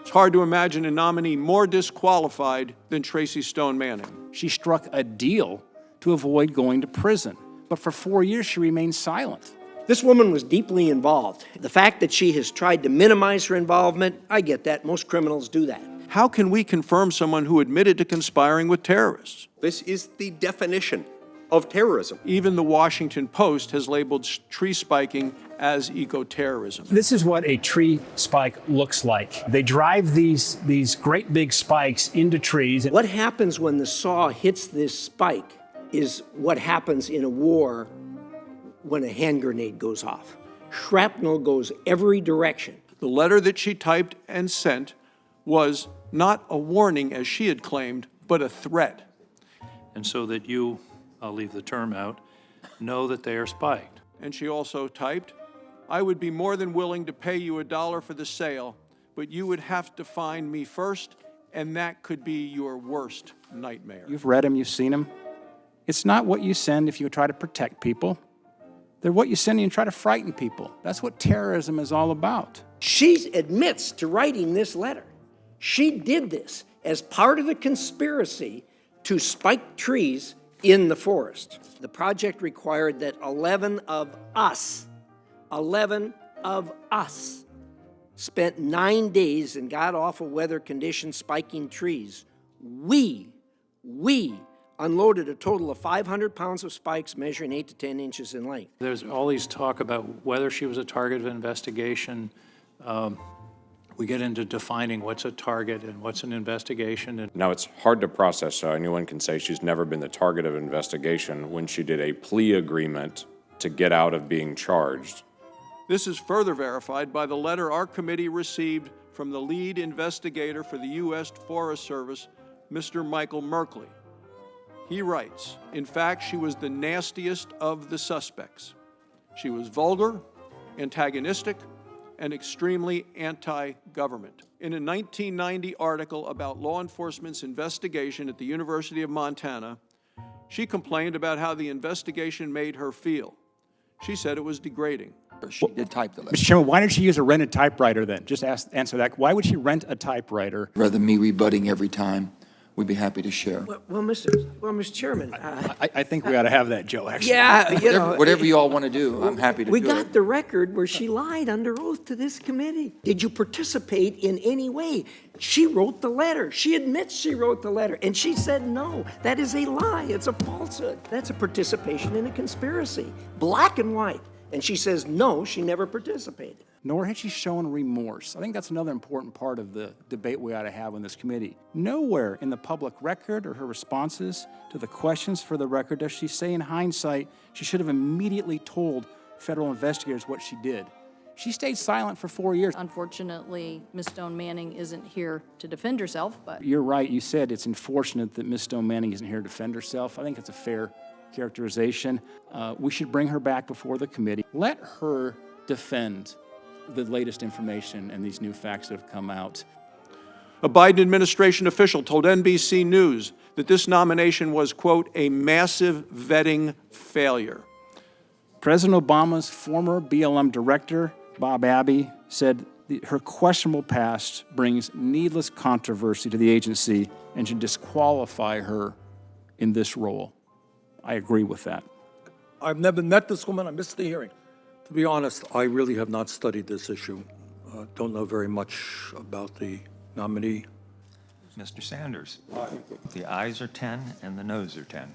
It's hard to imagine a nominee more disqualified than Tracy Stone-Manning. She struck a deal to avoid going to prison, but for 4 years she remained silent. This woman was deeply involved. The fact that she has tried to minimize her involvement, I get that. Most criminals do that. How can we confirm someone who admitted to conspiring with terrorists? This is the definition of terrorism. Even the Washington Post has labeled tree spiking as eco-terrorism. This is what a tree spike looks like. They drive these great big spikes into trees. What happens when the saw hits this spike is what happens in a war when a hand grenade goes off. Shrapnel goes every direction. The letter that she typed and sent was not a warning, as she had claimed, but a threat. And so that you, I'll leave the term out, know that they are spiked. And she also typed, I would be more than willing to pay you $1 for the sale, but you would have to find me first, and that could be your worst nightmare. You've read them, you've seen them. It's not what you send if you try to protect people. They're what you send and you try to frighten people. That's what terrorism is all about. She admits to writing this letter. She did this as part of the conspiracy to spike trees in the forest. The project required that 11 of us spent 9 days in god-awful weather conditions spiking trees. We unloaded a total of 500 pounds of spikes measuring 8 to 10 inches in length. There's all these talk about whether she was a target of investigation. We get into defining what's a target and what's an investigation. Now, it's hard to process, so anyone can say she's never been the target of investigation when she did a plea agreement to get out of being charged. This is further verified by the letter our committee received from the lead investigator for the U.S. Forest Service, Mr. Michael Merkley. He writes, in fact, she was the nastiest of the suspects. She was vulgar, antagonistic, and extremely anti-government. In a 1990 article about law enforcement's investigation at the University of Montana, she complained about how the investigation made her feel. She said it was degrading. She did type the letter. Mr. Chairman, why did she use a rented typewriter then? Just answer that. Why would she rent a typewriter? Rather than me rebutting every time, we'd be happy to share. Well, Mr. Chairman. I think we ought to have that, Joe, actually. Yeah, Whatever you all want to do, I'm happy to do it. We got the record where she lied under oath to this committee. Did you participate in any way? She wrote the letter. She admits she wrote the letter, and she said no. That is a lie. It's a falsehood. That's a participation in a conspiracy, black and white. And she says no, she never participated. Nor had she shown remorse. I think that's another important part of the debate we ought to have on this committee. Nowhere in the public record or her responses to the questions for the record does she say in hindsight she should have immediately told federal investigators what she did. She stayed silent for 4 years. Unfortunately, Ms. Stone-Manning isn't here to defend herself, but... You're right. You said it's unfortunate that Ms. Stone-Manning isn't here to defend herself. I think it's a fair characterization. We should bring her back before the committee. Let her defend the latest information and these new facts that have come out. A Biden administration official told NBC News that this nomination was, quote, a massive vetting failure. President Obama's former BLM director, Bob Abbey, said her questionable past brings needless controversy to the agency and should disqualify her in this role. I agree with that. I've never met this woman. I missed the hearing. To be honest, I really have not studied this issue. Don't know very much about the nominee. Mr. Sanders, the ayes are 10 and the noes are 10.